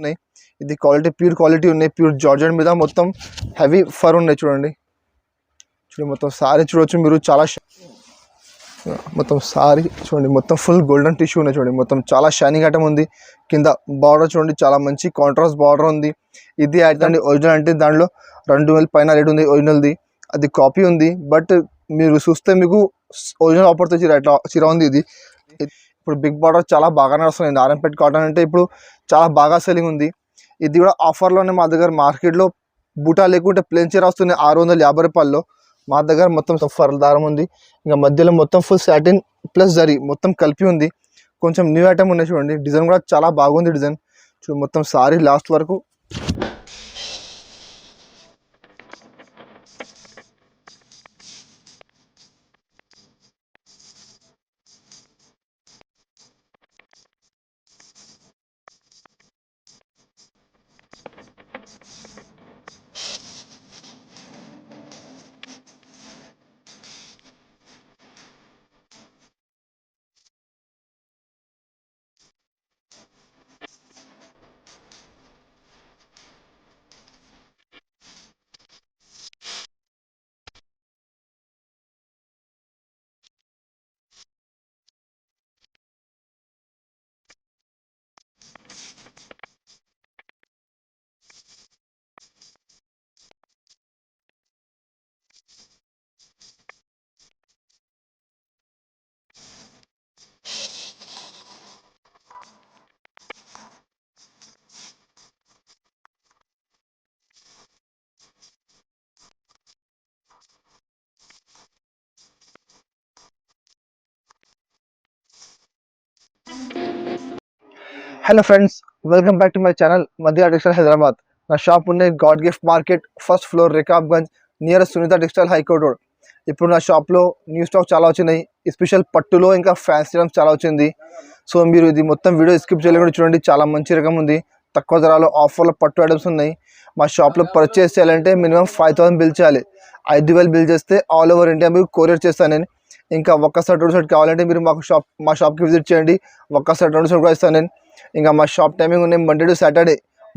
ఉన్నాయి. ఇది quality pure quality ఉన్నాయి. ప్యూర్ జార్జెట్ మీద మొత్తం హెవీ ఫర్ ఉన్నాయి. చూడండి మొత్తం సారీ చూడొచ్చు మీరు. చాలా మొత్తం సారీ చూడండి, మొత్తం ఫుల్ గోల్డెన్ టిష్యూ ఉన్నాయి. చూడండి మొత్తం చాలా షైనింగ్ ఐటమ్ ఉంది. కింద బార్డర్ చూడండి, చాలా మంచి కాంట్రాస్ట్ బార్డర్ ఉంది. ఇది అయితే ఒరిజినల్ అంటే దాంట్లో 2000 పైన రేట్ ఉంది ఒరిజినల్ది. అది కాపీ ఉంది, బట్ మీరు చూస్తే మీకు ఒరిజినల్ ఆఫర్తో చీర ఉంది. ఇది ఇప్పుడు బిగ్ బార్డర్ చాలా బాగా నడుస్తుంది. నారాయణపేట కాటన్ అంటే ఇప్పుడు చాలా బాగా సెల్లింగ్ ఉంది. ఇది కూడా ఆఫర్లోనే మా దగ్గర మార్కెట్లో బూటా లేకుంటే ప్లేన్ చీర వస్తుంది 650 రూపాయల్లో. మా దగ్గర మొత్తం ఫర్ దారం ఉంది. ఇంకా మధ్యలో మొత్తం ఫుల్ సాటిన్ ప్లస్ జరీ మొత్తం కలిపి ఉంది. కొంచెం న్యూ ఐటమ్ ఉన్నాయి. చూడండి డిజైన్ కూడా చాలా బాగుంది. డిజైన్ చూడండి మొత్తం సారీ లాస్ట్ వరకు. Hello friends, welcome back to my channel మధ్య టెక్స్టైల్ హైదరాబాద్. నా షాప్ ఉండే god gift market, first floor, Rikabganj, nearest Sunitha textile high court road. ఇప్పుడు నా షాప్లో న్యూ స్టాక్ చాలా వచ్చినాయి. స్పెషల్ పట్టులో ఇంకా ఫ్యాన్సీ ఐటమ్స్ చాలా వచ్చింది. సో మీరు ఇది మొత్తం వీడియో స్కిప్ చేయలేకుండా చూడండి. చాలా మంచి రకం ఉంది. తక్కువ ధరలో ఆఫర్లో పట్టు ఐటమ్స్ ఉన్నాయి. మా షాప్లో పర్చేస్ చేయాలంటే మినిమం 5000 బిల్ చేయాలి. 5000 బిల్ చేస్తే ఆల్ ఓవర్ ఇండియా మీకు కొరియర్ చేస్తాను నేను. ఇంకా ఒక్కసారి 2 సెట్ కావాలంటే మీరు మా షాప్కి విజిట్ చేయండి. ఒక్కసారి 2 సెట్ కూడా ఇస్తాను నేను. ఇంకా మా షాప్ టైమింగ్ ఉన్నాయి Monday to Saturday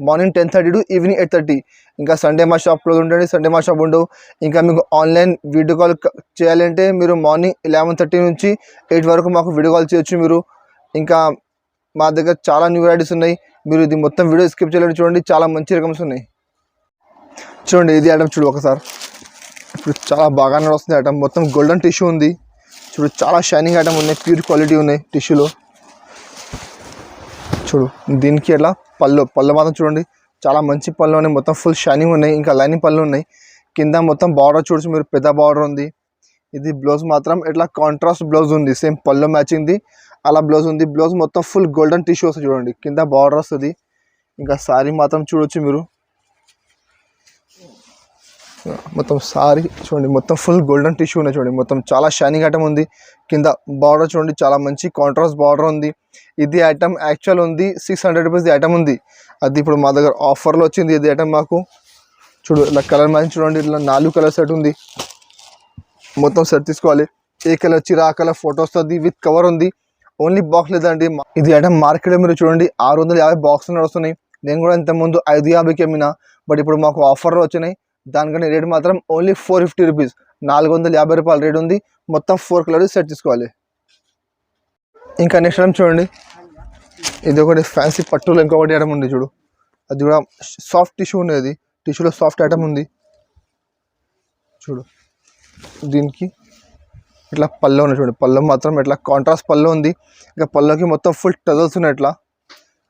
morning 10:30 to evening 8:30. ఇంకా సండే మా షాప్ క్లోజ్ ఉంటుంది. సండే మా షాప్ ఉండవు. ఇంకా మీకు ఆన్లైన్ వీడియో కాల్ చేయాలంటే మీరు మార్నింగ్ 11:30 నుంచి 8 వరకు మాకు వీడియో కాల్ చేయొచ్చు మీరు. ఇంకా మా దగ్గర చాలా న్యూ వెరైటీస్ ఉన్నాయి. మీరు ఇది మొత్తం వీడియో స్కిప్ చేయాలని చూడండి. చాలా మంచి రకమ్స్ ఉన్నాయి. చూడండి ఇది ఐటమ్ చూడు ఒకసారి. ఇప్పుడు చాలా బాగా నడుస్తుంది ఐటమ్. మొత్తం గోల్డెన్ టిష్యూ ఉంది. చూడు చాలా షైనింగ్ ఐటమ్ ఉన్నాయి. ప్యూర్ క్వాలిటీ ఉన్నాయి టిష్యూలో. చూడు దీనికి ఎట్లా పళ్ళు మాత్రం చూడండి చాలా మంచి పళ్ళు ఉన్నాయి. మొత్తం ఫుల్ షైనింగ్ ఉన్నాయి. ఇంకా లైనింగ్ పళ్ళు ఉన్నాయి. కింద మొత్తం బార్డర్ చూడొచ్చు మీరు, పెద్ద బార్డర్ ఉంది. ఇది బ్లౌజ్ మాత్రం ఇట్లా కాంట్రాస్ట్ బ్లౌజ్ ఉంది. సేమ్ పళ్ళు మ్యాచింగ్ది అలా బ్లౌజ్ ఉంది. బ్లౌజ్ మొత్తం ఫుల్ గోల్డెన్ టిష్యూ వస్తుంది. చూడండి కింద బార్డర్ వస్తుంది. ఇంకా సారీ మాత్రం చూడొచ్చు మీరు. మొత్తం సారీ చూడండి మొత్తం ఫుల్ గోల్డెన్ టిష్యూ ఉన్నాయి. చూడండి మొత్తం చాలా షైనింగ్ ఐటమ్ ఉంది. కింద బార్డర్ చూడండి చాలా మంచి కాంట్రాస్ట్ బార్డర్ ఉంది. ఇది ఐటమ్ యాక్చువల్ ఉంది 600 రూపీస్ ఐటమ్ ఉంది. అది ఇప్పుడు మా దగ్గర ఆఫర్లో వచ్చింది. ఇది ఐటమ్ మాకు చూడు ఇలా కలర్ మ్యాచింగ్ చూడండి. ఇట్లా 4 కలర్ సెట్ ఉంది. మొత్తం సెట్ తీసుకోవాలి. ఏ కలర్ చీర ఆ కలర్ ఫోటో వస్తుంది. విత్ కవర్ ఉంది. ఓన్లీ బాక్స్ లేదండి. ఇది ఐటమ్ మార్కెట్లో మీరు చూడండి 650 బాక్స్ నడుస్తున్నాయి. నేను కూడా ఇంతకుముందు 550కి అమ్మినా. బట్ ఇప్పుడు మాకు ఆఫర్లో వచ్చినాయి. దానికన్నా రేట్ మాత్రం ఓన్లీ 450 రూపీస్, 450 రూపాయలు రేట్ ఉంది. మొత్తం 4 కలర్స్ సెట్ తీసుకోవాలి. ఇంకా నెక్స్ట్ ఐటమ్ చూడండి. ఇది ఒకటి ఫ్యాన్సీ పట్టులో ఇంకొకటి ఐటమ్ ఉంది చూడు. అది కూడా సాఫ్ట్ టిష్యూ ఉంది. టిష్యూలో సాఫ్ట్ ఐటమ్ ఉంది చూడు. దీనికి ఇట్లా పళ్ళు ఉన్నాయి చూడండి. పళ్ళు మాత్రం ఇట్లా కాంట్రాస్ట్ పళ్ళు ఉంది. ఇంకా పళ్ళుకి మొత్తం ఫుల్ టజల్స్ ఉన్నాయి. ఇట్లా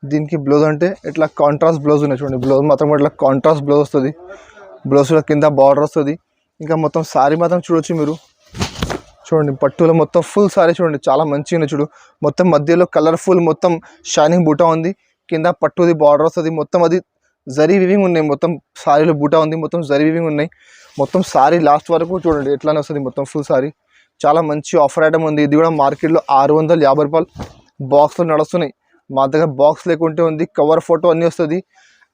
దీనికి బ్లౌజ్ అంటే ఇట్లా కాంట్రాస్ట్ బ్లౌజ్ ఉన్నాయి చూడండి. బ్లౌజ్ మాత్రం ఇట్లా కాంట్రాస్ట్ బ్లౌజ్ వస్తుంది. బ్లౌజ్లో కింద బార్డర్ వస్తుంది. ఇంకా మొత్తం సారీ మాత్రం చూడొచ్చు మీరు. చూడండి పట్టులో మొత్తం ఫుల్ సారీ చూడండి చాలా మంచిగా ఉంది. చూడు మొత్తం మధ్యలో కలర్ఫుల్ మొత్తం షైనింగ్ బూటా ఉంది. కింద పట్టుది బార్డర్ వస్తుంది. మొత్తం అది జరీ వివింగ్ ఉన్నాయి. మొత్తం సారీలో బూటా ఉంది. మొత్తం జరీ వివింగ్ ఉన్నాయి. మొత్తం సారీ లాస్ట్ వరకు చూడండి ఎట్లానే వస్తుంది. మొత్తం ఫుల్ సారీ చాలా మంచి ఆఫర్ ఐటమ్ ఉంది. ఇది కూడా మార్కెట్లో 650 రూపాయలు బాక్స్లో నడుస్తున్నాయి. మా దగ్గర బాక్స్ లేకుంటే ఉంది. కవర్ ఫోటో అన్నీ వస్తుంది.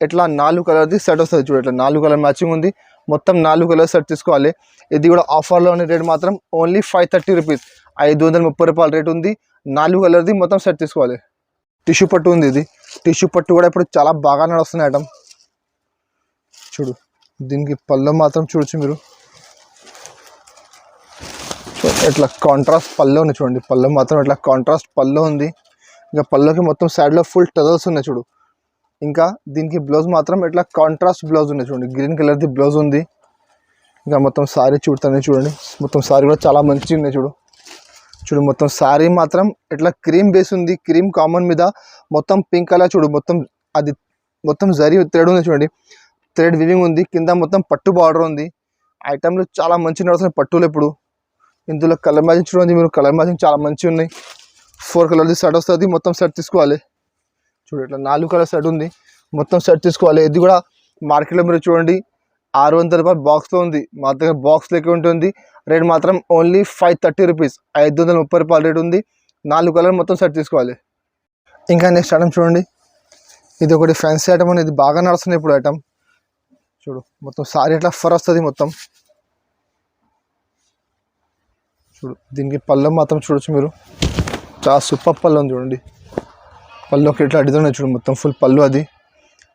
ఇట్లా 4 కలర్ది సెట్ వస్తుంది చూడు. ఇట్లా 4 కలర్ మ్యాచింగ్ ఉంది. మొత్తం 4 కలర్ సెట్ తీసుకోవాలి. ఇది కూడా ఆఫర్లో ఉన్న రేట్ మాత్రం ఓన్లీ 530 రూపీస్, 530 రూపాయలు రేట్ ఉంది. 4 కలర్ది మొత్తం సెట్ తీసుకోవాలి. టిష్యూ పట్టు ఉంది. ఇది టిష్యూ పట్టు కూడా ఇప్పుడు చాలా బాగా నడుస్తున్నాయి ఐటమ్. చూడు దీనికి పళ్ళు మాత్రం చూడొచ్చు మీరు. ఇట్లా కాంట్రాస్ట్ పళ్ళు ఉంది చూడండి. పళ్ళు మాత్రం ఇట్లా కాంట్రాస్ట్ పళ్ళు ఉంది. ఇంకా పళ్ళుకి మొత్తం సైడ్లో ఫుల్ టజల్స్ ఉన్నాయి చూడు. ఇంకా దీనికి బ్లౌజ్ మాత్రం ఇట్లా కాంట్రాస్ట్ బ్లౌజ్ ఉంది చూడండి. గ్రీన్ కలర్ది బ్లౌజ్ ఉంది. ఇంకా మొత్తం సారీ చూడతానే చూడండి. మొత్తం సారీ కూడా చాలా మంచిగా ఉన్నాయి చూడు. చూడు మొత్తం సారీ మాత్రం ఇట్లా క్రీమ్ బేస్ ఉంది. క్రీమ్ కామన్ మీద మొత్తం పింక్ కలర్ చూడు. మొత్తం అది మొత్తం జరీ థ్రెడ్ ఉంది చూడండి. థ్రెడ్ వివింగ్ ఉంది. కింద మొత్తం పట్టు బార్డర్ ఉంది. ఐటమ్లు చాలా మంచిగా నడుస్తున్నాయి పట్టులు ఇప్పుడు. ఇందులో కలర్ మ్యాచింగ్ చూడండి మీరు. కలర్ మ్యాచింగ్ చాలా మంచిగా ఉన్నాయి. 4 కలర్ది సెట్ వస్తుంది. మొత్తం సెట్ తీసుకోవాలి. చూడు ఇట్లా 4 కలర్ సెట్ ఉంది. మొత్తం సెట్ తీసుకోవాలి. ఇది కూడా మార్కెట్లో మీరు చూడండి 600 రూపాయలు బాక్స్లో ఉంది. మా దగ్గర బాక్స్ లెక్క ఉంటుంది. రేట్ మాత్రం ఓన్లీ 530 రూపీస్, 530 రూపాయలు రేట్ ఉంది. 4 కలర్ మొత్తం సెట్ తీసుకోవాలి. ఇంకా నెక్స్ట్ ఐటమ్ చూడండి. ఇది ఒకటి ఫ్యాన్సీ ఐటమ్ అని. ఇది బాగా నడుస్తుంది ఇప్పుడు ఐటమ్. చూడు మొత్తం సారీ ఇట్లా ఫర్ వస్తుంది మొత్తం. చూడు దీనికి పళ్ళు మాత్రం చూడొచ్చు మీరు. చాలా సూపర్ పళ్ళు ఉంది చూడండి. పళ్ళుకి ఇట్లా అడిగితే చూడు మొత్తం ఫుల్ పళ్ళు అది.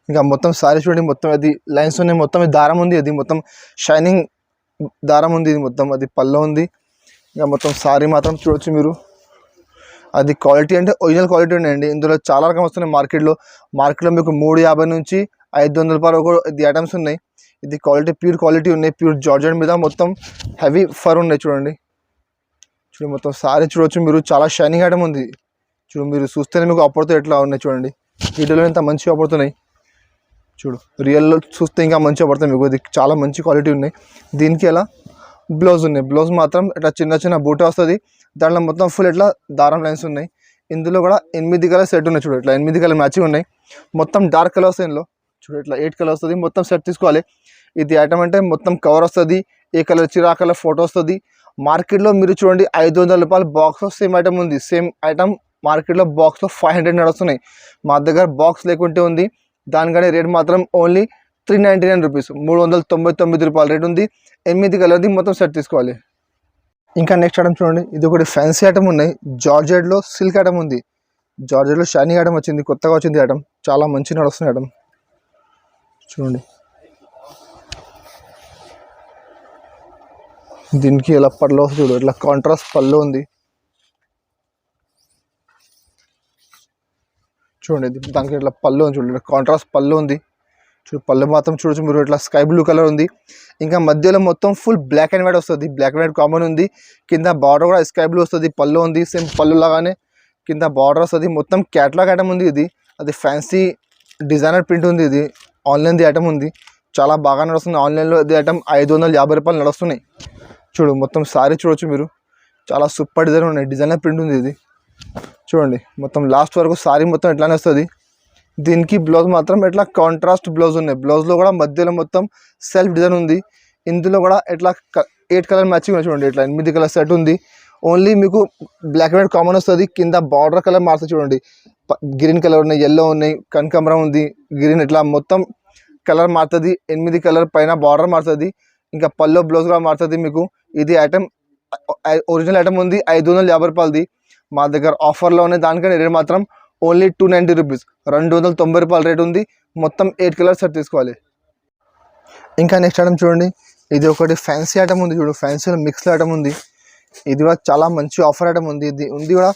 ఇంకా మొత్తం సారీ చూడండి. మొత్తం అది లైన్స్ ఉన్నాయి. మొత్తం దారం ఉంది. అది మొత్తం షైనింగ్ దారం ఉంది. ఇది మొత్తం అది పళ్ళు ఉంది. ఇంకా మొత్తం సారీ మాత్రం చూడొచ్చు మీరు. అది క్వాలిటీ అంటే ఒరిజినల్ క్వాలిటీ ఉన్నాయండి. ఇందులో చాలా రకం వస్తున్నాయి మార్కెట్లో. మీకు 350 నుంచి 500 రూపాయలు ఒక ఇది ఐటమ్స్ ఉన్నాయి. ఇది క్వాలిటీ ప్యూర్ క్వాలిటీ ఉన్నాయి. ప్యూర్ జార్జెట్ మీద మొత్తం హెవీ ఫర్ ఉన్నాయి చూడండి. చూడు మొత్తం సారీ చూడొచ్చు మీరు. చాలా షైనింగ్ ఐటమ్ ఉంది. చూడు మీరు చూస్తేనే మీకు అప్పడుతో ఎట్లా ఉన్నాయి చూడండి. వీడియోలో ఎంత మంచిగా అప్పడుతున్నాయి చూడు. రియల్లో చూస్తే ఇంకా మంచిగా పడతాయి మీకు. ఇది చాలా మంచి క్వాలిటీ ఉన్నాయి. దీనికి ఎలా బ్లౌజ్ ఉన్నాయి. బ్లౌజ్ మాత్రం ఇట్లా చిన్న చిన్న బూట వస్తుంది. దాంట్లో మొత్తం ఫుల్ ఇట్లా దారం లైన్స్ ఉన్నాయి. ఇందులో కూడా 8 కలర్ సెట్ ఉన్నాయి చూడు. ఇట్లా 8 కలర్ మ్యాచింగ్ ఉన్నాయి. మొత్తం డార్క్ కలర్ వస్తుంది. ఇందులో చూడు ఇట్లా 8 కలర్ వస్తుంది. మొత్తం సెట్ తీసుకోవాలి. ఇది ఐటమ్ అంటే మొత్తం కవర్ వస్తుంది. ఏ కలర్ వచ్చి ఆ కలర్ ఫోటో వస్తుంది. మార్కెట్లో మీరు చూడండి 500 రూపాయల బాక్స్లో సేమ్ ఐటమ్ ఉంది. సేమ్ ఐటమ్ మార్కెట్లో బాక్స్లో 500 నడుస్తున్నాయి. మా దగ్గర బాక్స్ లేకుంటే ఉంది. దానికనే రేట్ మాత్రం ఓన్లీ 399 రూపీస్, 399 రూపాయల రేట్ ఉంది. 8 కలర్ది మొత్తం సెట్ తీసుకోవాలి. ఇంకా నెక్స్ట్ ఐటమ్ చూడండి. ఇది ఒకటి ఫ్యాన్సీ ఐటమ్ ఉన్నాయి. జార్జెట్లో సిల్క్ ఐటమ్ ఉంది. జార్జెట్లో షైనింగ్ ఐటమ్ వచ్చింది. కొత్తగా వచ్చింది ఐటమ్. చాలా మంచి నడుస్తుంది ఐటమ్ చూడండి. దీనికి ఇలా పళ్ళు చూడు. ఇట్లా కాంట్రాస్ట్ పళ్ళు ఉంది చూడండి. దానికి ఇట్లా పళ్ళు ఉంది చూడండి. కాంట్రాస్ట్ పళ్ళు ఉంది చూడు. పళ్ళు మాత్రం చూడొచ్చు మీరు. ఇట్లా స్కై బ్లూ కలర్ ఉంది. ఇంకా మధ్యలో మొత్తం ఫుల్ బ్లాక్ అండ్ వైట్ వస్తుంది. బ్లాక్ అండ్ వైట్ కామన్ ఉంది. కింద బార్డర్ కూడా స్కై బ్లూ వస్తుంది. పళ్ళు ఉంది. సేమ్ పళ్ళు లాగానే కింద బార్డర్ వస్తుంది. మొత్తం క్యాటలాగ్ ఐటమ్ ఉంది. ఇది అది ఫ్యాన్సీ డిజైనర్ ప్రింట్ ఉంది. ఇది ఆన్లైన్ది ఐటమ్ ఉంది. చాలా బాగా నడుస్తుంది. ఆన్లైన్లో ఇది ఐటమ్ 550 రూపాయలు నడుస్తున్నాయి. చూడు మొత్తం సారీ చూడొచ్చు మీరు. చాలా సూపర్ డిజైన్ ఉన్నాయి. డిజైనర్ ప్రింట్ ఉంది ఇది చూడండి. మొత్తం లాస్ట్ వరకు సారీ మొత్తం ఇట్లానే వస్తుంది. దీనికి బ్లౌజ్ మాత్రం ఇట్లా కాంట్రాస్ట్ బ్లౌజ్ ఉన్నాయి. బ్లౌజ్లో కూడా మధ్యలో మొత్తం సెల్ఫ్ డిజైన్ ఉంది. ఇందులో కూడా ఇట్లా 8 కలర్ మ్యాచింగ్ ఉన్నాయి చూడండి. ఇట్లా 8 కలర్ సెట్ ఉంది. ఓన్లీ మీకు బ్లాక్ అండ్ వైట్ కామన్ వస్తుంది. కింద బార్డర్ కలర్ మారుతుంది చూడండి. గ్రీన్ కలర్ ఉన్నాయి, ఎల్లో ఉన్నాయి, కనకాంబరం ఉంది, గ్రీన్ ఇట్లా మొత్తం కలర్ మారుతుంది. 8 కలర్ పైన బార్డర్ మారుతుంది. ఇంకా పల్లో బ్లౌజ్ కూడా మారుతుంది మీకు. ఇది ఐటమ్ ఒరిజినల్ ఐటమ్ ఉంది. 550 రూపాయలది. మా దగ్గర ఆఫర్లో ఉన్నాయి. దానికని రేట్ మాత్రం ఓన్లీ 290 రూపీస్, 290 రూపాయల రేట్ ఉంది. మొత్తం 8 కలర్ సెట్ తీసుకోవాలి. ఇంకా నెక్స్ట్ ఐటమ్ చూడండి. ఇది ఒకటి ఫ్యాన్సీ ఐటమ్ ఉంది చూడు. ఫ్యాన్సీలో మిక్స్డ్ ఐటమ్ ఉంది. ఇది కూడా చాలా మంచి ఆఫర్ ఐటమ్ ఉంది. ఇది ఉంది కూడా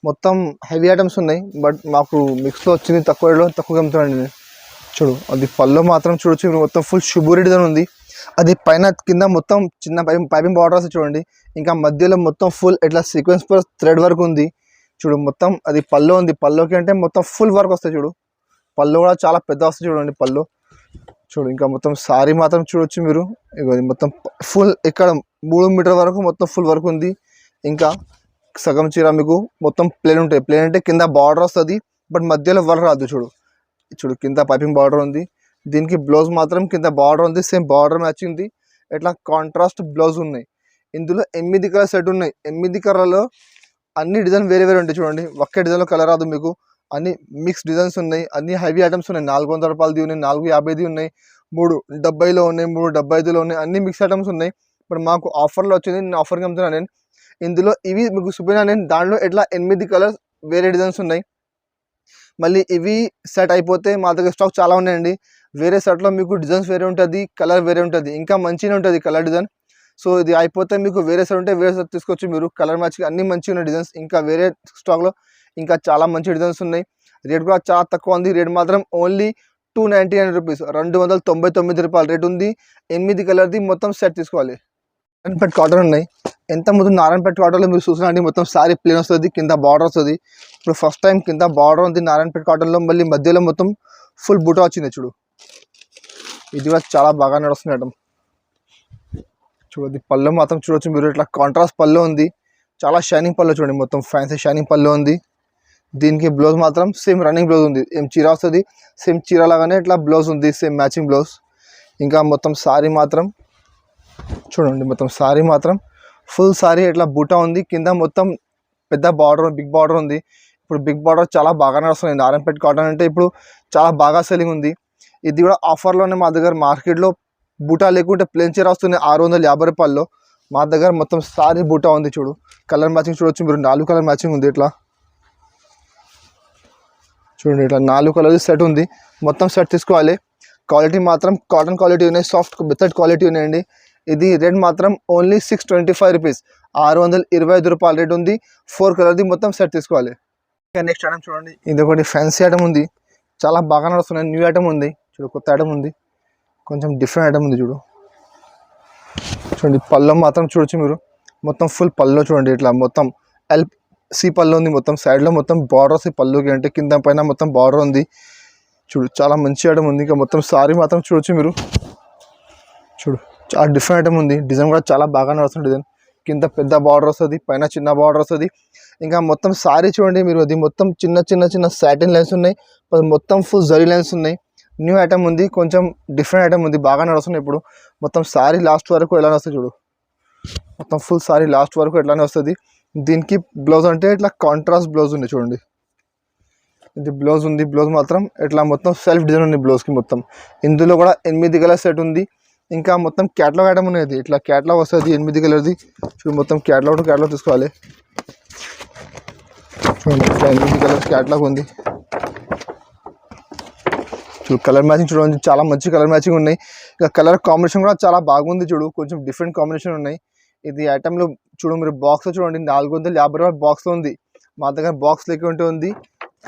మొత్తం హెవీ ఐటమ్స్ ఉన్నాయి. బట్ మాకు మిక్స్లో వచ్చింది తక్కువ రేట్లో, తక్కువ అమ్ముతానండి. చూడు అది పళ్ళు మాత్రం చూడొచ్చు. మొత్తం ఫుల్ షుబూరి డిజైన్ ఉంది. అది పైన కింద మొత్తం చిన్న పైపింగ్ బార్డర్స్ చూడండి. ఇంకా మధ్యలో మొత్తం ఫుల్ ఇట్లా సీక్వెన్స్ థ్రెడ్ వర్క్ ఉంది చూడు. మొత్తం అది పళ్ళు ఉంది. పళ్ళుకి అంటే మొత్తం ఫుల్ వర్క్ వస్తాయి చూడు. పళ్ళు కూడా చాలా పెద్ద వస్తాయి చూడండి పళ్ళు చూడు. ఇంకా మొత్తం సారీ మాత్రం చూడొచ్చు మీరు. ఇగో మొత్తం ఫుల్ ఇక్కడ 3 మీటర్ వరకు మొత్తం ఫుల్ వర్క్ ఉంది. ఇంకా సగం చీర మీకు మొత్తం ప్లేన్ ఉంటాయి. ప్లేన్ అంటే కింద బార్డర్ వస్తుంది. బట్ మధ్యలో వర్క్ రాదు చూడు. చూడు కింద పైపింగ్ బార్డర్ ఉంది. దీనికి బ్లౌజ్ మాత్రం కింద బార్డర్ ఉంది. సేమ్ బార్డర్ మ్యాచింగ్ ఉంది. ఇట్లా కాంట్రాస్ట్ బ్లౌజ్ ఉన్నాయి. ఇందులో 8 కలర్ సెట్ ఉన్నాయి. 8 కలర్లో అన్ని డిజైన్ వేరే వేరే ఉంటాయి చూడండి. ఒకే డిజైన్లో కలర్ రాదు మీకు. అన్ని మిక్స్ డిజైన్స్ ఉన్నాయి. అన్ని హెవీ ఐటమ్స్ ఉన్నాయి. 400 రూపాయలది ఉన్నాయి, 450 ఉన్నాయి, 370లో ఉన్నాయి, 375లో ఉన్నాయి. అన్ని మిక్స్ ఐటమ్స్ ఉన్నాయి. ఇప్పుడు మాకు ఆఫర్లో వచ్చింది. నేను ఆఫర్కి అమ్ముతున్నాను. నేను ఇందులో ఇవి మీకు చూపినా. నేను దాంట్లో ఇట్లా 8 కలర్స్ వేరే డిజైన్స్ ఉన్నాయి. మళ్ళీ ఇవి సెట్ అయిపోతే మా దగ్గర స్టాక్ చాలా ఉన్నాయండి. వేరే సెట్లో మీకు డిజైన్స్ వేరే ఉంటుంది, కలర్ వేరే ఉంటుంది, ఇంకా మంచిగా ఉంటుంది కలర్ డిజైన్. సో ఇది అయిపోతే మీకు వేరే సెట్ ఉంటే వేరే సెట్ తీసుకోవచ్చు మీరు. కలర్ మ్యాచింగ్ అన్ని మంచిగా ఉన్నాయి డిజైన్స్. ఇంకా వేరే స్టాక్లో ఇంకా చాలా మంచి డిజైన్స్ ఉన్నాయి. రేట్ కూడా చాలా తక్కువ ఉంది. రేట్ మాత్రం ఓన్లీ 299 రూపీస్, 299 రూపాయలు రేట్ ఉంది. 8 కలర్ది మొత్తం సెట్ తీసుకోవాలి. నారాయణపేట్ కాటన్ ఉన్నాయి. ఎంత ముందు నారాయణపేట్ కాటన్లో మీరు చూసినండి మొత్తం సారీ ప్లేన్ వస్తుంది, కింద బార్డర్ వస్తుంది. ఇప్పుడు ఫస్ట్ టైం కింద బార్డర్ ఉంది నారాయణపేట్ కాటన్లో. మళ్ళీ మధ్యలో మొత్తం ఫుల్ బూటా వచ్చింది చూడు. ఇది కూడా చాలా బాగా నడుస్తుంది ఐటమ్. చూడండి పళ్ళు మాత్రం చూడొచ్చు మీరు. ఇట్లా కాంట్రాస్ట్ పళ్ళు ఉంది, చాలా షైనింగ్ పళ్ళు చూడండి. మొత్తం ఫ్యాన్సీ షైనింగ్ పళ్ళు ఉంది. దీనికి బ్లౌజ్ మాత్రం సేమ్ రన్నింగ్ బ్లౌజ్ ఉంది. ఏం చీర వస్తుంది సేమ్ చీర లాగానే ఇట్లా బ్లౌజ్ ఉంది, సేమ్ మ్యాచింగ్ బ్లౌజ్. ఇంకా మొత్తం సారీ మాత్రం చూడండి, మొత్తం సారీ మాత్రం ఫుల్ సారీ ఇట్లా బూటా ఉంది. కింద మొత్తం పెద్ద బార్డర్, బిగ్ బార్డర్ ఉంది. ఇప్పుడు బిగ్ బార్డర్ చాలా బాగా నడుస్తుంది. నారాయణపేట్ కాటన్ అంటే ఇప్పుడు చాలా బాగా సెల్లింగ్ ఉంది. ఇది కూడా ఆఫర్లోనే మా దగ్గర మార్కెట్లో బూటా లేకుంటే ప్లేన్ చీర వస్తుంది 650 రూపాయల్లో. మా దగ్గర మొత్తం సారీ బూటా ఉంది చూడు. కలర్ మ్యాచింగ్ చూడొచ్చు మీరు. 4 కలర్ మ్యాచింగ్ ఉంది. ఇట్లా చూడండి, ఇట్లా 4 కలర్ సెట్ ఉంది. మొత్తం సెట్ తీసుకోవాలి. క్వాలిటీ మాత్రం కాటన్ క్వాలిటీ ఉన్నాయి, సాఫ్ట్ మెథడ్ క్వాలిటీ ఉన్నాయండి. ఇది రేట్ మాత్రం ఓన్లీ 625 రూపీస్, 625 రూపాయలు రేట్ ఉంది. 4 కలర్ది మొత్తం సెట్ తీసుకోవాలి. ఇంకా నెక్స్ట్ ఐటమ్ చూడండి. ఇది ఒకటి ఫ్యాన్సీ ఐటమ్ ఉంది, చాలా బాగా నడుస్తున్నాయి. న్యూ ఐటమ్ ఉంది చూడు, కొత్త ఐటమ్ ఉంది, కొంచెం డిఫరెంట్ ఐటమ్ ఉంది చూడు. చూడండి పళ్ళు మాత్రం చూడొచ్చు మీరు. మొత్తం ఫుల్ పళ్ళు చూడండి. ఇట్లా మొత్తం సి పళ్ళు ఉంది. మొత్తం సైడ్లో మొత్తం బార్డర్ వస్తుంది పళ్ళుకి, అంటే కింద పైన మొత్తం బార్డర్ ఉంది చూడు. చాలా మంచి ఐటమ్ ఉంది. ఇంకా మొత్తం సారీ మాత్రం చూడొచ్చు మీరు. చూడు చాలా డిఫరెంట్ ఐటమ్ ఉంది. డిజైన్ కూడా చాలా బాగా నడుస్తుంది. డిజైన్ కింద పెద్ద బార్డర్ వస్తుంది, పైన చిన్న బార్డర్ వస్తుంది. ఇంకా మొత్తం సారీ చూడండి మీరు. అది మొత్తం చిన్న చిన్న చిన్న సాటిన్ లైన్స్ ఉన్నాయి, మొత్తం ఫుల్ జరీ లైన్స్ ఉన్నాయి. న్యూ ఐటమ్ ఉంది, కొంచెం డిఫరెంట్ ఐటమ్ ఉంది, బాగా నడుస్తుంది. ఇప్పుడు మొత్తం సారీ లాస్ట్ వరకు ఎలానే వస్తుంది చూడు. మొత్తం ఫుల్ సారీ లాస్ట్ వరకు ఎట్లానే వస్తుంది. దీనికి బ్లౌజ్ అంటే ఇట్లా కాంట్రాస్ట్ బ్లౌజ్ ఉంది చూడండి. ఇది బ్లౌజ్ ఉంది. బ్లౌజ్ మాత్రం ఇట్లా మొత్తం సెల్ఫ్ డిజైన్ ఉంది బ్లౌజ్కి మొత్తం. ఇందులో కూడా 8 కలర్ సెట్ ఉంది. ఇంకా మొత్తం క్యాటలాగ్ ఐటమ్ ఉన్నది. ఇట్లా క్యాటలాగ్ వస్తుంది 8 కలర్ది చూడు. మొత్తం క్యాటలాగ్ తీసుకోవాలి చూడండి. ఇట్లా 8 కలర్స్ క్యాటలాగ్ ఉంది చూడు. కలర్ మ్యాచింగ్ చూడండి, చాలా మంచి కలర్ మ్యాచింగ్ ఉన్నాయి. ఇంకా కలర్ కాంబినేషన్ కూడా చాలా బాగుంది చూడు. కొంచెం డిఫరెంట్ కాంబినేషన్ ఉన్నాయి. ఇది ఐటెంలో చూడు మీరు. బాక్స్లో చూడండి 450 రూపాయల బాక్స్లో ఉంది. మా దగ్గర బాక్స్ లేకుంటే ఉంది,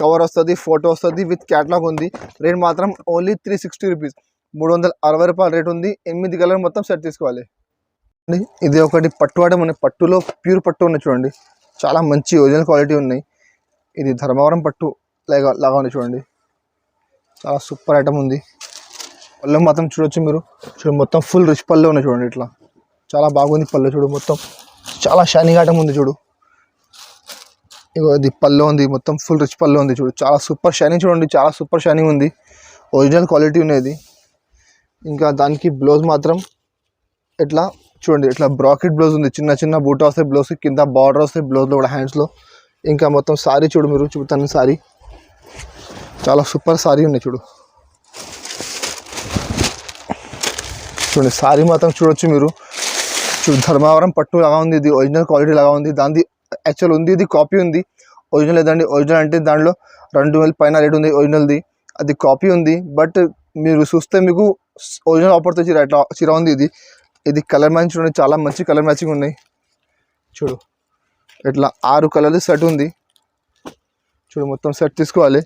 కవర్ వస్తుంది, ఫోటో వస్తుంది, విత్ క్యాటలాగ్ ఉంది. రేట్ మాత్రం ఓన్లీ 360 రూపీస్, 360 రూపాయలు రేట్ ఉంది. 8 కలర్ మొత్తం సెట్ తీసుకోవాలి. ఇది ఒకటి పట్టు ఐటమ్ ఉన్నాయి. పట్టులో ప్యూర్ పట్టు ఉన్నాయి చూడండి. చాలా మంచి ఒరిజినల్ క్వాలిటీ ఉన్నాయి. ఇది ధర్మవరం పట్టు లాగా ఉంది చూడండి. చాలా సూపర్ ఐటమ్ ఉంది. పళ్ళు మాత్రం చూడొచ్చు మీరు. చూడు మొత్తం ఫుల్ రిచ్ పళ్ళు ఉన్నాయి చూడండి. ఇట్లా చాలా బాగుంది పళ్ళు చూడు. మొత్తం చాలా షైనింగ్ ఐటమ్ ఉంది చూడు. ఇగో ఇది పళ్ళు ఉంది, మొత్తం ఫుల్ రిచ్ పళ్ళు ఉంది చూడు. చాలా సూపర్ షైనింగ్ చూడండి, చాలా సూపర్ షైనింగ్ ఉంది. ఒరిజినల్ క్వాలిటీ ఉన్నది. ఇంకా దానికి బ్లౌజ్ మాత్రం ఇట్లా చూడండి. ఇట్లా బ్రాకెట్ బ్లౌజ్ ఉంది. చిన్న చిన్న బూటా వస్తాయి బ్లౌజ్కి, కింద బార్డర్ వస్తాయి బ్లౌజ్లో కూడా హ్యాండ్స్లో. ఇంకా మొత్తం సారీ చూడు మీరు. చూపుతాను సారీ, చాలా సూపర్ సారీ ఉన్నాయి చూడు. చూడండి సారీ మాత్రం చూడొచ్చు మీరు. చూడు ధర్మవరం పట్టు లాగా ఉంది. ఇది ఒరిజినల్ క్వాలిటీ లాగా ఉంది. దాని యాక్చువల్ ఉంది, ఇది కాపీ ఉంది. ఒరిజినల్ లేదండి. ఒరిజినల్ అంటే దాంట్లో 2000 పైన రేట్ ఉంది ఒరిజినల్ది. అది కాపీ ఉంది. బట్ మీరు చూస్తే మీకు ఒరిజినల్ ఆఫర్తో చీర ఉంది. ఇది కలర్ మ్యాచింగ్ చూడండి, చాలా మంచి కలర్ మ్యాచింగ్ ఉన్నాయి చూడు. ఇట్లా 6 కలర్లు సెట్ ఉంది చూడు. మొత్తం సెట్ తీసుకోవాలి.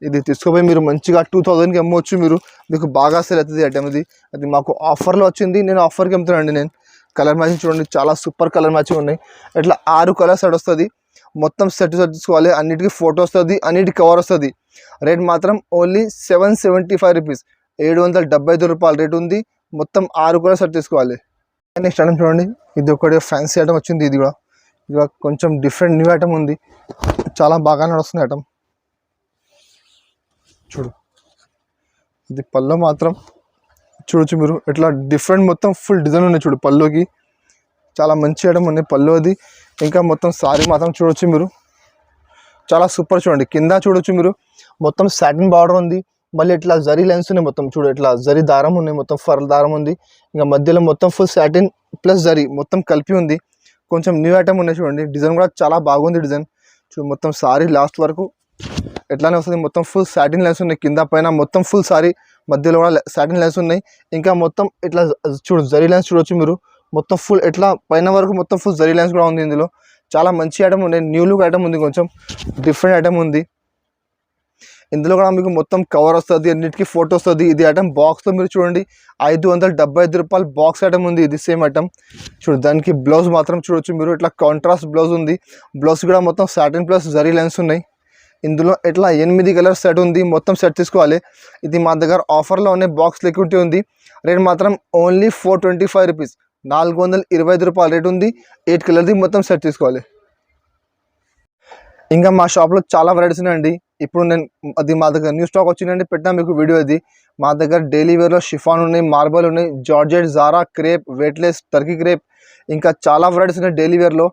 ఇది తీసుకోపోయి మీరు మంచిగా 2000కి అమ్మవచ్చు మీరు. మీకు బాగా సేల్ అవుతుంది ఐటమ్ ఇది. అది మాకు ఆఫర్లో వచ్చింది, నేను ఆఫర్కి అమ్ముతానండి నేను. కలర్ మ్యాచింగ్ చూడండి, చాలా సూపర్ కలర్ మ్యాచింగ్ ఉన్నాయి. ఇట్లా 6 కలర్ సెట్ వస్తుంది. మొత్తం సెట్ తీసుకోవాలి. అన్నిటికీ ఫోటో వస్తుంది, అన్నిటికి కవర్ వస్తుంది. రేట్ మాత్రం ఓన్లీ 775 రూపీస్, 775 రూపాయలు రేట్ ఉంది. మొత్తం 6 కలర్ సెట్ తీసుకోవాలి. నెక్స్ట్ ఐటమ్ చూడండి. ఇది ఒకటి ఫ్యాన్సీ ఐటమ్ వచ్చింది. ఇది కూడా కొంచెం డిఫరెంట్ న్యూ ఐటమ్ ఉంది. చాలా బాగా నడుస్తుంది ఐటమ్ చూడు. ఇది పళ్ళు మాత్రం చూడొచ్చు మీరు. ఇట్లా డిఫరెంట్ మొత్తం ఫుల్ డిజైన్ ఉన్నాయి చూడు. పళ్ళుకి చాలా మంచి ఐటమ్ ఉన్నాయి పళ్ళు అది. ఇంకా మొత్తం సారీ మాత్రం చూడొచ్చు మీరు. చాలా సూపర్ చూడండి. కింద చూడొచ్చు మీరు, మొత్తం సాటిన్ బార్డర్ ఉంది. మళ్ళీ ఇట్లా జరీ లైన్స్ ఉన్నాయి మొత్తం చూడు. ఇట్లా జరీ దారం ఉన్నాయి, మొత్తం ఫర్ దారం ఉంది. ఇంకా మధ్యలో మొత్తం ఫుల్ సాటిన్ ప్లస్ జరీ మొత్తం కలిపి ఉంది. కొంచెం న్యూ ఐటమ్ ఉన్నాయి చూడండి. డిజైన్ కూడా చాలా బాగుంది డిజైన్ చూడు. మొత్తం సారీ లాస్ట్ వరకు ఎట్లానే వస్తుంది. మొత్తం ఫుల్ సాటిన్ లైన్స్ ఉన్నాయి కింద పైన, మొత్తం ఫుల్ సారీ మధ్యలో కూడా సాటిన్ లైన్స్ ఉన్నాయి. ఇంకా మొత్తం ఇట్లా జరీ లైన్స్ చూడొచ్చు మీరు, మొత్తం ఫుల్ ఎట్లా పైన వరకు మొత్తం ఫుల్ జరీ లైన్స్ కూడా ఉంది. ఇందులో చాలా మంచి ఐటమ్ ఉంది, న్యూ లుక్ ఐటమ్ ఉంది, కొంచెం డిఫరెంట్ ఐటమ్ ఉంది. ఇందులో కూడా మీకు మొత్తం కవర్ వస్తుంది, అన్నిటికీ ఫోటో వస్తుంది. ఇది ఐటమ్ బాక్స్లో మీరు చూడండి 575 రూపాయలు బాక్స్ ఐటమ్ ఉంది. ఇది సేమ్ ఐటమ్ చూడండి. దానికి బ్లౌజ్ మాత్రం చూడొచ్చు మీరు, ఇట్లా కాంట్రాస్ట్ బ్లౌజ్ ఉంది. బ్లౌజ్ కూడా మొత్తం సాటిన్ ప్లస్ జరీ లైన్స్ ఉన్నాయి. ఇందులో ఇట్లా 8 కలర్ సెట్ ఉంది, మొత్తం సెట్ తీసుకోవాలి. ఇది మా దగ్గర ఆఫర్లో ఉన్న బాక్స్ లిక్విడిటీ ఉంది. రేట్ మాత్రం ఓన్లీ 425 రూపీస్, 425 రూపాయలు రేట్ ఉంది. 8 కలర్ది మొత్తం సెట్ తీసుకోవాలి. ఇంకా మా షాప్లో చాలా వెరైటీస్ ఉన్నాయండి. ఇప్పుడు నేను అది మా దగ్గర న్యూ స్టాక్ వచ్చిందండి, పెట్టినా మీకు వీడియో. ఇది మా దగ్గర డైలీ వేర్లో షిఫాన్ ఉన్నాయి, మార్బల్ ఉన్నాయి, georgette, Zara crepe, weightless, Turkey crepe, ఇంకా చాలా వెరైటీస్ ఉన్నాయి డైలీ వేర్లో.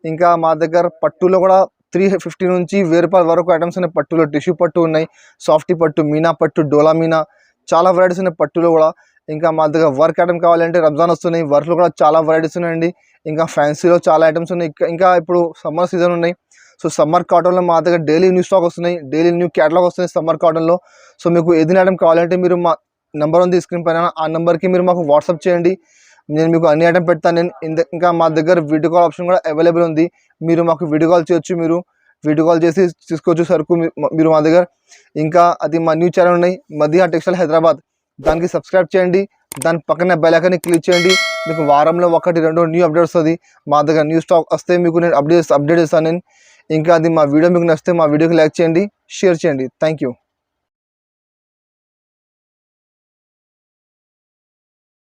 ఇంకా మా దగ్గర పట్టులో కూడా 350 నుంచి 1000 రూపాయల వరకు ఐటమ్స్ ఉన్నాయి. పట్టులో టిష్యూ పట్టు ఉన్నాయి, సాఫ్టీ పట్టు, మీనా పట్టు, డోలా మీనా, చాలా వెరైటీస్ ఉన్నాయి పట్టులో కూడా. ఇంకా మా దగ్గర వర్క్ ఐటమ్ కావాలంటే రంజాన్ వస్తున్నాయి, వర్క్లో కూడా చాలా వెరైటీస్ ఉన్నాయండి. ఇంకా ఫ్యాన్సీలో చాలా ఐటమ్స్ ఉన్నాయి. ఇంకా ఇప్పుడు సమ్మర్ సీజన్ ఉన్నాయి. సో సమ్మర్ కాటన్లో మా దగ్గర డైలీ న్యూ స్టాక్ వస్తున్నాయి, డైలీ న్యూ క్యాటలాగ్ వస్తున్నాయి సమ్మర్ కాటన్లో. సో మీకు ఏదైనా ఐటమ్ కావాలంటే మీరు మా నెంబర్ ఉంది స్క్రీన్ పైన, ఆ నెంబర్కి మీరు మాకు వాట్సాప్ చేయండి, నేను మీకు అన్ని ఐటమ్ పెడతాను. నేను ఇంకా మా దగ్గర వీడియో కాల్ ఆప్షన్ కూడా అవైలబుల్ ఉంది. మీరు మాకు వీడియో కాల్ చేయొచ్చు, మీరు వీడియో కాల్ చేసి తీసుకోవచ్చు సరుకు మీరు మా దగ్గర. ఇంకా అది మా న్యూ ఛానల్ ఉన్నాయి, మదీహా టెక్స్టైల్ హైదరాబాద్, దానికి సబ్స్క్రైబ్ చేయండి. దాని పక్కన బెల్ ఐకాన్ని క్లిక్ చేయండి. మీకు వారంలో 1-2 న్యూ అప్డేట్ వస్తుంది. మా దగ్గర న్యూ స్టాక్ వస్తే మీకు నేను అప్డేట్ చేస్తాను నేను. ఇంకా అది మా వీడియో మీకు నచ్చితే మా వీడియోకి లైక్ చేయండి, షేర్ చేయండి. Thank you.